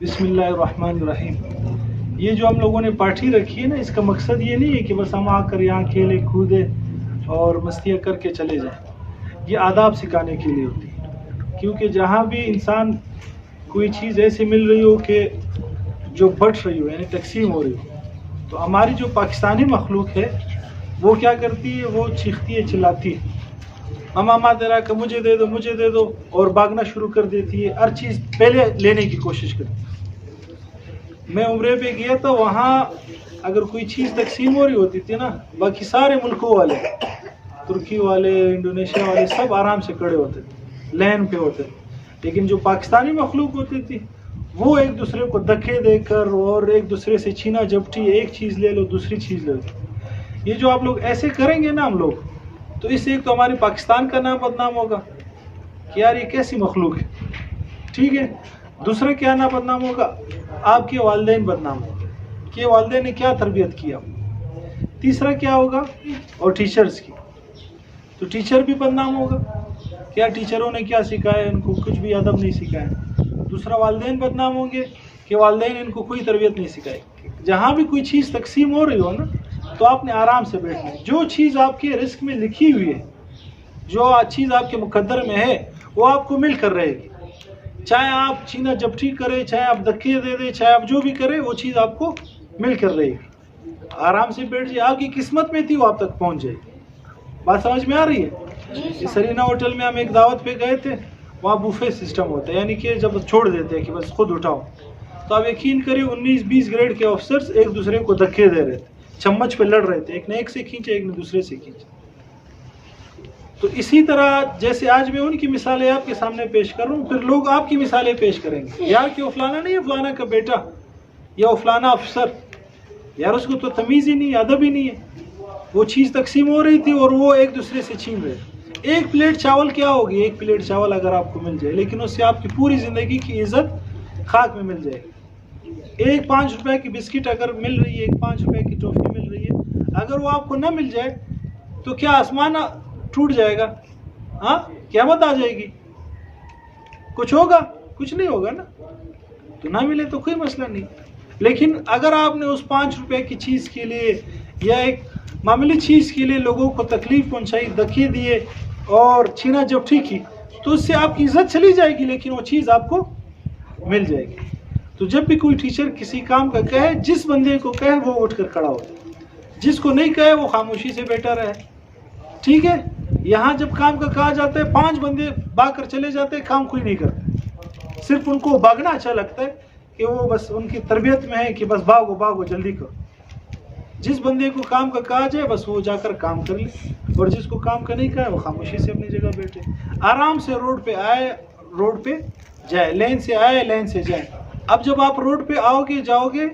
بسم اللہ الرحمن الرحیم۔ یہ جو ہم لوگوں نے پارٹی رکھی ہے نا، اس کا مقصد یہ نہیں ہے کہ بس ہم آ کر یہاں کھیلے کودے اور مستیاں کر کے چلے جائیں۔ یہ آداب سکھانے کے لیے ہوتی ہے، کیونکہ جہاں بھی انسان کوئی چیز ایسی مل رہی ہو کہ جو بٹ رہی ہو، یعنی تقسیم ہو رہی ہو، تو ہماری جو پاکستانی مخلوق ہے وہ کیا کرتی ہے، وہ چیختی ہے، چلاتی ہے، ماما تیرا کہ مجھے دے دو مجھے دے دو، اور بھاگنا شروع کر دیتی ہے، ہر چیز پہلے لینے کی کوشش کرتی ہے۔ میں عمرے پہ گیا تو وہاں اگر کوئی چیز تقسیم ہو رہی ہوتی تھی نا، باقی سارے ملکوں والے، ترکی والے، انڈونیشیا والے، سب آرام سے کھڑے ہوتے تھے، لین پہ ہوتے تھے، لیکن جو پاکستانی مخلوق ہوتی تھی وہ ایک دوسرے کو دھکے دے کر اور ایک دوسرے سے چھینا جھپٹی، ایک چیز لے لو دوسری چیز لے لو۔ یہ جو آپ لوگ ایسے کریں گے نا ہم لوگ، تو اس سے ایک تو ہمارے پاکستان کا نام بدنام ہوگا کہ یار یہ کیسی مخلوق ہے، ٹھیک ہے۔ دوسرا کیا نام بدنام ہوگا، آپ کے والدین بدنام ہوگا کہ والدین نے کیا تربیت کیا۔ تیسرا کیا ہوگا، اور ٹیچرز کی، تو ٹیچر بھی بدنام ہوگا، کیا ٹیچروں نے کیا سکھایا، ان کو کچھ بھی ادب نہیں سکھایا۔ دوسرا والدین بدنام ہوں گے کہ والدین ان کو کوئی تربیت نہیں سکھائی۔ جہاں بھی کوئی چیز تقسیم ہو رہی ہو نا، تو آپ نے آرام سے بیٹھنا ہے۔ جو چیز آپ کے رزق میں لکھی ہوئی ہے، جو چیز آپ کے مقدر میں ہے، وہ آپ کو مل کر رہے گی، چاہے آپ چھینا جھپٹی کرے، چاہے آپ دھکے دے دے، چاہے آپ جو بھی کرے، وہ چیز آپ کو مل کر رہے گی۔ آرام سے بیٹھ جائے، آپ کی قسمت میں تھی وہ آپ تک پہنچ جائے گی۔ بات سمجھ میں آ رہی ہے؟ سرینا ہوٹل میں ہم ایک دعوت پہ گئے تھے، وہاں بوفے سسٹم ہوتا ہے، یعنی کہ جب چھوڑ دیتے ہیں کہ بس خود اٹھاؤ، تو آپ یقین کریں 19-20 گریڈ کے آفسرز ایک دوسرے کو دھکے دے رہے تھے، چمچ پہ لڑ رہے تھے، ایک نے ایک سے کھینچے، ایک نے دوسرے سے کھینچے۔ تو اسی طرح جیسے آج میں ان کی مثالیں آپ کے سامنے پیش کر رہا ہوں، پھر لوگ آپ کی مثالیں پیش کریں گے، یار کہ وہ فلانا نہیں ہے، فلانا کا بیٹا یا وہ فلانا افسر، یار اس کو تو تمیز ہی نہیں ہے، ادب ہی نہیں ہے۔ وہ چیز تقسیم ہو رہی تھی اور وہ ایک دوسرے سے چھین رہے تھے۔ ایک پلیٹ چاول کیا ہوگی، ایک پلیٹ چاول اگر آپ کو مل جائے، لیکن اس سے آپ کی پوری زندگی کی عزت خاک میں مل جائے گی۔ ایک 5 روپے کی بسکٹ اگر مل رہی ہے، ایک 5 روپے کی ٹافی مل رہی ہے، اگر وہ آپ کو نہ مل جائے تو کیا آسمان ٹوٹ جائے گا؟ ہاں، قیامت آ جائے گی؟ کچھ ہوگا؟ کچھ نہیں ہوگا نا۔ تو نہ ملے تو کوئی مسئلہ نہیں، لیکن اگر آپ نے اس 5 روپے کی چیز کے لیے یا ایک معمولی چیز کے لیے لوگوں کو تکلیف پہنچائی، دھکے دیے اور چھینا جھپٹی کی، تو اس سے آپ کی عزت چلی جائے گی، لیکن وہ چیز آپ کو مل جائے گی۔ تو جب بھی کوئی ٹیچر کسی کام کا کہے، جس بندے کو کہے وہ اٹھ کر کھڑا ہو، جس کو نہیں کہے وہ خاموشی سے بیٹھا رہے، ٹھیک ہے۔ یہاں جب کام کا کہا جاتا ہے، 5 بندے بھاگ کر چلے جاتے ہیں، کام کوئی نہیں کرتا، صرف ان کو بھاگنا اچھا لگتا ہے کہ وہ بس ان کی تربیت میں ہے کہ بس بھاگو بھاگو جلدی کرو۔ جس بندے کو کام کا کہا جائے بس وہ جا کر کام کر لے، اور جس کو کام کا نہیں کہا وہ خاموشی سے اپنی جگہ بیٹھے، آرام سے روڈ پہ آئے روڈ پہ جائے، لین سے آئے لین سے جائے۔ اب جب آپ روڈ پہ آؤ گے جاؤ گے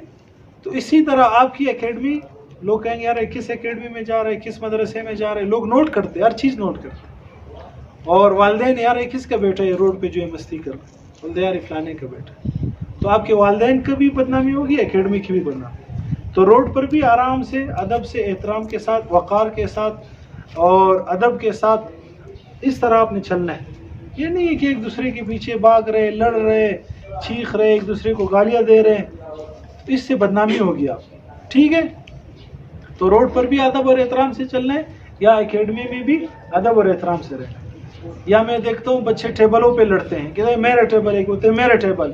تو اسی طرح آپ کی اکیڈمی، لوگ کہیں گے یار کس اکیڈمی میں جا رہے، کس مدرسے میں جا رہے، لوگ نوٹ کرتے، ہر چیز نوٹ کرتے، اور والدین یار کس کا بیٹا ہے روڈ پہ جو ہے مستی کر رہا ہے، بولتے یار فلانے کا بیٹا۔ تو آپ کے والدین کی بھی بدنامی ہوگی، اکیڈمی کی بھی بدنامی۔ تو روڈ پر بھی آرام سے، ادب سے، احترام کے ساتھ، وقار کے ساتھ اور ادب کے ساتھ اس طرح آپ نے چلنا ہے۔ یہ نہیں ہے کہ ایک دوسرے کے پیچھے بھاگ رہے، لڑ رہے، چیخ رہے، ایک دوسرے کو گالیاں دے رہے، اس سے بدنامی ہوگی آپ، ٹھیک ہے۔ تو روڈ پر بھی ادب اور احترام سے چلنا ہے، یا اکیڈمی میں بھی ادب اور احترام سے رہنا ہے۔ یا میں دیکھتا ہوں بچے ٹیبلوں پہ لڑتے ہیں کہ میرا ٹیبل ہے، کہتے ہیں میرا ٹیبل۔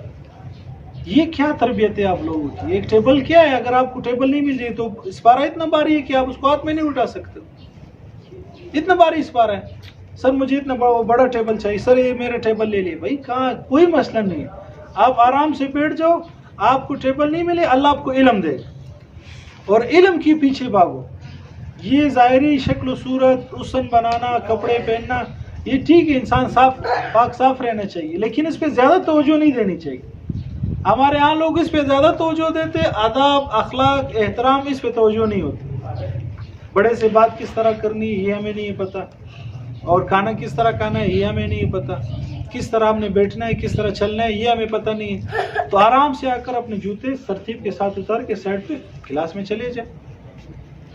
یہ کیا تربیت ہے آپ لوگوں کی؟ ایک ٹیبل کیا ہے؟ اگر آپ کو ٹیبل نہیں مل جائے تو اسپارہ اتنا بھاری ہے کہ آپ اس کو ہاتھ میں نہیں اٹھا سکتے، اتنا بھاری اسپارہ ہے۔ سر مجھے اتنا بڑا ٹیبل چاہیے، سر یہ میرا ٹیبل لے لیے۔ بھائی کہاں، کوئی مسئلہ نہیں ہے، آپ آرام سے بیٹھ جاؤ۔ آپ کو ٹیبل نہیں ملے، اللہ آپ کو علم دے گا، اور علم کے پیچھے بھاگو۔ یہ ظاہری شکل و صورت، حسن بنانا، کپڑے پہننا، یہ ٹھیک ہے، انسان صاف پاک صاف رہنا چاہیے، لیکن اس پہ زیادہ توجہ نہیں دینی چاہیے۔ ہمارے ہاں لوگ اس پہ زیادہ توجہ دیتے، آداب، اخلاق، احترام، اس پہ توجہ نہیں ہوتی۔ بڑے سے بات کس طرح کرنی ہے یہ ہمیں نہیں پتہ، اور کھانا کس طرح کھانا ہے یہ ہمیں نہیں پتہ، کس طرح ہم نے بیٹھنا ہے، کس طرح چلنا ہے یہ ہمیں پتہ نہیں ہے۔ تو آرام سے آ کر اپنے جوتے ترتیب کے ساتھ اتار کے سائڈ پہ کلاس میں چلے جائیں۔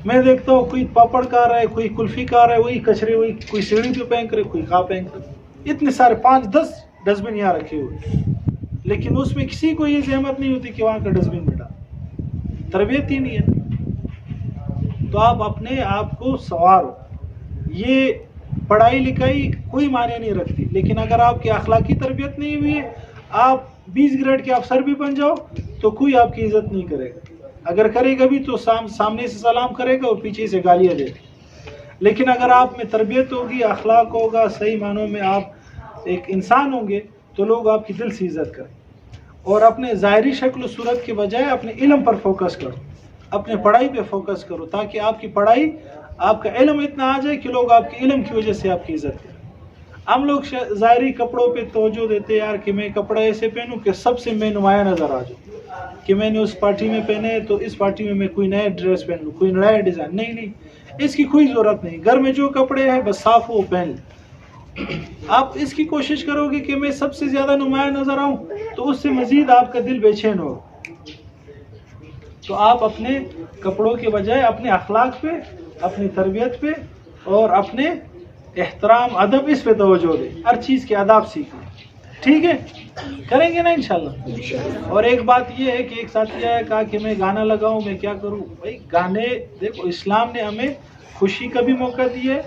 میں دیکھتا ہوں کوئی پاپڑ کھا رہا ہے، کوئی کلفی کھا رہا ہے، وہی کچرے، وہی کوئی سیڑھی پہ پھینک رہے، کوئی کھا پھینک رہے، اتنے سارے 5-10 ڈسٹ بن یہاں رکھے ہوئے، لیکن اس میں کسی کو یہ زحمت نہیں ہوتی کہ وہاں کا ڈسٹبن میں ڈال، تربیت ہی نہیں ہے. تو آپ اپنے آپ کو سنوارو. یہ پڑھائی لکھائی کوئی معنی نہیں رکھتی، لیکن اگر آپ کی اخلاقی تربیت نہیں ہوئی ہے، آپ 20 گریڈ کے افسر بھی بن جاؤ تو کوئی آپ کی عزت نہیں کرے گا. اگر کرے گا بھی تو سامنے سے سلام کرے گا اور پیچھے سے گالیاں دے گا. لیکن اگر آپ میں تربیت ہوگی، اخلاق ہوگا، صحیح معنوں میں آپ ایک انسان ہوں گے تو لوگ آپ کی دل سے عزت کریں. اور اپنے ظاہری شکل و صورت کے بجائے اپنے علم پر فوکس کرو، اپنے پڑھائی پہ فوکس کرو، تاکہ آپ کی پڑھائی، آپ کا علم اتنا آ جائے کہ لوگ آپ کے علم کی وجہ سے آپ کی عزت کریں. ہم لوگ ظاہری کپڑوں پہ توجہ دیتے یار کہ میں کپڑا ایسے پہنوں کہ سب سے میں نمایاں نظر آ جاؤں، کہ میں نے اس پارٹی میں پہنے تو اس پارٹی میں کوئی نیا ڈریس پہن لوں، کوئی نیا ڈیزائن. نہیں، اس کی کوئی ضرورت نہیں. گھر میں جو کپڑے ہیں بس صاف وہ پہن لیں. آپ اس کی کوشش کرو گے کہ میں سب سے زیادہ نمایاں نظر آؤں تو اس سے مزید آپ کا دل بے چین ہو. تو آپ اپنے کپڑوں کے بجائے اپنے اخلاق پہ، اپنی تربیت پہ اور اپنے احترام ادب اس پہ توجہ دیں. ہر چیز کے آداب سیکھیں. ٹھیک ہے، کریں گے نا انشاءاللہ. اور ایک بات یہ ہے کہ ایک ساتھی آیا کہا کہ میں گانا لگاؤں، میں کیا کروں. بھائی گانے دیکھو، اسلام نے ہمیں خوشی کا بھی موقع دیا ہے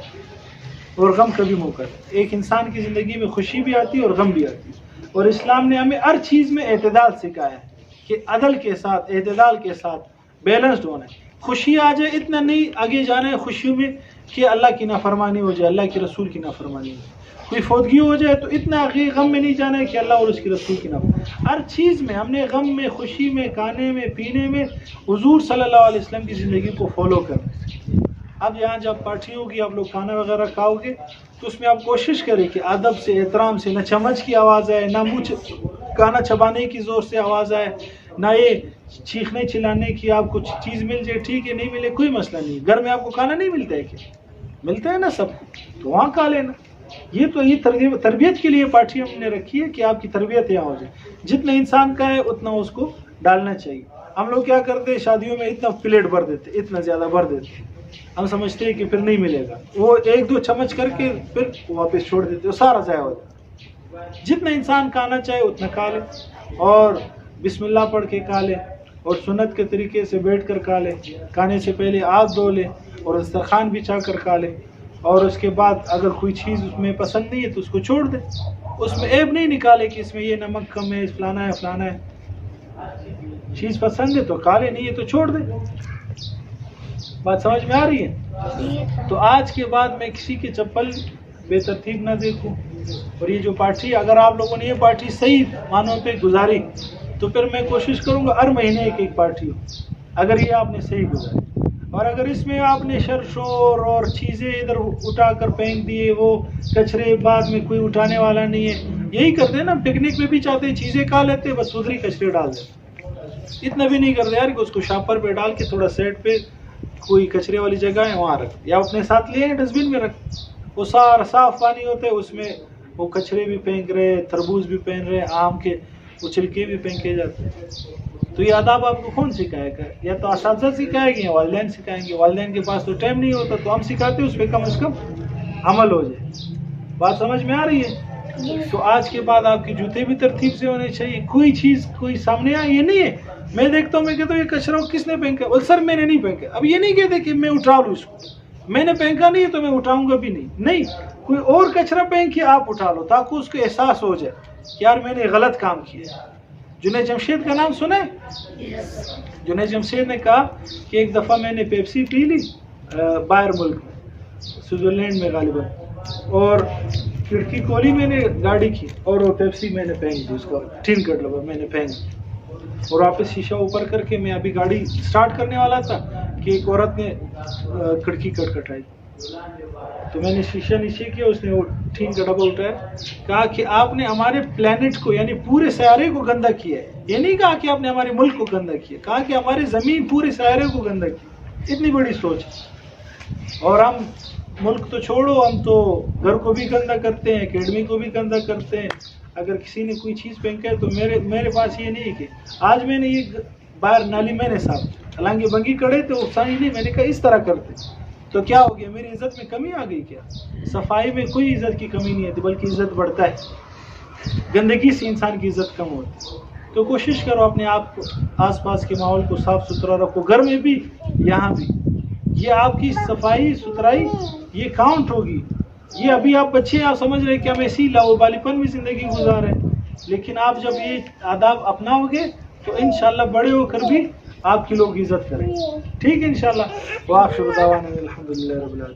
اور غم کا بھی موقع دیا. ایک انسان کی زندگی میں خوشی بھی آتی ہے اور غم بھی آتی ہے. اور اسلام نے ہمیں ہر چیز میں اعتدال سکھایا ہے کہ عدل کے ساتھ، اعتدال کے ساتھ بیلنسڈ ہونا ہے. خوشی آ جائے اتنا نہیں آگے جانا ہے خوشیوں میں کہ اللہ کی نافرمانی ہو جائے، اللہ کے رسول کی نافرمانی ہو جائے. کوئی فوتگی ہو جائے تو اتنا آگے غم میں نہیں جانا ہے کہ اللہ اور اس کے رسول کی نافرمانی. ہر چیز میں ہم نے غم میں، خوشی میں، کھانے میں، پینے میں حضور صلی اللہ علیہ وسلم کی زندگی کو فالو کرنا. اب یہاں جب پارٹی ہوگی، آپ لوگ کھانا وغیرہ کھاؤ گے تو اس میں آپ کوشش کریں کہ ادب سے، احترام سے، نہ چمچ کی آواز آئے، نہ منہ کھانا چبانے کی زور سے آواز آئے، نہ یہ چیخنے چلانے کی. آپ کو چیز مل جائے ٹھیک ہے، نہیں ملے کوئی مسئلہ نہیں. گھر میں آپ کو کھانا نہیں ملتا ہے کیا؟ ملتا ہے نا سب کو، تو وہاں کھا لینا. یہ تربیت کے لیے پارٹی ہم نے رکھی ہے کہ آپ کی تربیت یہاں ہو جائے. جتنا انسان کا ہے اتنا اس کو ڈالنا چاہیے. ہم لوگ کیا کرتے ہیں شادیوں میں اتنا پلیٹ بھر دیتے، اتنا زیادہ بھر دیتے، ہم سمجھتے ہیں کہ پھر نہیں ملے گا. وہ 1-2 چمچ کر کے پھر واپس چھوڑ دیتے، وہ سارا ضائع ہو جاتا. جتنا انسان کھانا چاہے اتنا کھا لے، اور بسم اللہ پڑھ کے کھا لے، اور سنت کے طریقے سے بیٹھ کر کھا لے. کھانے سے پہلے ہاتھ دھو لے اور دسترخوان بچھا کر کھا لے. اور اس کے بعد اگر کوئی چیز اس میں پسند نہیں ہے تو اس کو چھوڑ دے. اس میں عیب نہیں نکالے کہ اس میں یہ نمک کم ہے، فلانا ہے فلانا ہے. چیز پسند ہے تو کھا لے، نہیں ہے تو چھوڑ دے. بات سمجھ میں آ رہی ہے؟ تو آج کے بعد میں کسی کی چپل بے ترتیب نہ دیکھوں. اور یہ جو پارٹی، اگر آپ لوگوں نے یہ پارٹی صحیح معنوں پہ گزاری تو پھر میں کوشش کروں گا ہر مہینے ایک پارٹی ہو، اگر یہ آپ نے صحیح گزاری. اور اگر اس میں آپ نے شر شور اور چیزیں ادھر اٹھا کر پھینک دیے، وہ کچرے بعد میں کوئی اٹھانے والا نہیں ہے. یہی کرتے ہیں نا، پکنک میں بھی چاہتے ہیں چیزیں کھا لیتے بس ادھر کچرے ڈال دیتے. اتنا بھی نہیں کرتے یار کہ اس کو شاپر پہ ڈال کے تھوڑا سائڈ پہ کوئی کچرے والی جگہ ہے وہاں رکھ، یا اپنے ساتھ لے ڈسٹ بن میں رکھ. وہ سارا صاف پانی ہوتا ہے، اس میں وہ کچرے بھی پھینک رہے، تربوز بھی پھینک رہے، آم کے وہ چھلکے بھی پھینکے جاتے ہیں. تو یہ آداب آپ کو کون سکھائے گا؟ یا تو اساتذہ سکھائے گے یا والدین سکھائیں گے. والدین کے پاس تو ٹائم نہیں ہوتا تو ہم سکھاتے ہیں، اس پہ کم از کم عمل ہو جائے. بات سمجھ میں آ رہی ہے؟ تو آج کے بعد آپ کے جوتے بھی ترتیب سے ہونے چاہیے. کوئی چیز کوئی سامنے آئے، یہ نہیں ہے میں دیکھتا ہوں میں کہتا ہوں یہ کچرا کس نے پھینکا، اور سر میں نے نہیں پھینکا. اب یہ نہیں کہتے کہ میں اٹھا لوں اس کو، میں نے پھینکا نہیں ہے تو میں اٹھاؤں گا بھی نہیں. کوئی اور کچرا پھینک کے آپ اٹھا لو تاکہ اس کو احساس ہو جائے کہ یار میں نے غلط کام کیا. جنید جمشید کا نام سنا ہے؟ جنید جمشید نے کہا کہ ایک دفعہ میں نے پیپسی پی لی باہر ملک میں، سوئٹزرلینڈ میں غالباً، اور کھڑکی کھولی میں نے گاڑی کی اور وہ پیپسی میں نے پھینک دی، اس کا ٹین کٹ لگا میں نے پھینک دی. اور واپس شیشہ اوپر کر کے میں ابھی گاڑی سٹارٹ کرنے والا تھا کہ ایک عورت نے کھڑکی کٹائی. تو میں نے شیشہ نیچے کیا، اس نے وہ ٹین کا ڈبہ اٹھایا، کہا کہ آپ نے ہمارے پلانٹ کو یعنی پورے سیارے کو گندا کیا ہے. یہ نہیں کہا کہ آپ نے ہمارے ملک کو گندا کیا، کہا کہ ہماری زمین پورے سیارے کو گندا کیا. اتنی بڑی سوچ. اور ہم ملک تو چھوڑو، ہم تو گھر کو بھی گندا کرتے ہیں، اکیڈمی کو بھی گندا کرتے ہیں. اگر کسی نے کوئی چیز پھینکا ہے تو میرے پاس یہ نہیں ہے کہ آج میں نے یہ باہر نالی میں نے صاف، حالانکہ بنگی کڑے تھے وہ صحیح نہیں، میں نے کہا اس طرح کرتے تو کیا ہو گیا، میری عزت میں کمی آ گئی کیا؟ صفائی میں کوئی عزت کی کمی نہیں آتی بلکہ عزت بڑھتا ہے. گندگی سے انسان کی عزت کم ہوتی ہے. تو کوشش کرو اپنے آپ کو آس پاس کے ماحول کو صاف ستھرا رکھو، گھر میں بھی یہاں بھی. یہ آپ کی صفائی ستھرائی یہ کاؤنٹ ہوگی. یہ ابھی آپ بچے آپ سمجھ رہے کہ ہم ایسی لاوبالی پن میں زندگی گزار رہے ہیں، لیکن آپ جب یہ آداب اپناؤ گے تو انشاءاللہ بڑے ہو کر بھی آپ کی لوگ عزت کریں گے. ٹھیک ہے انشاءاللہ. وآخر دعوانا الحمدللہ رب العالمین.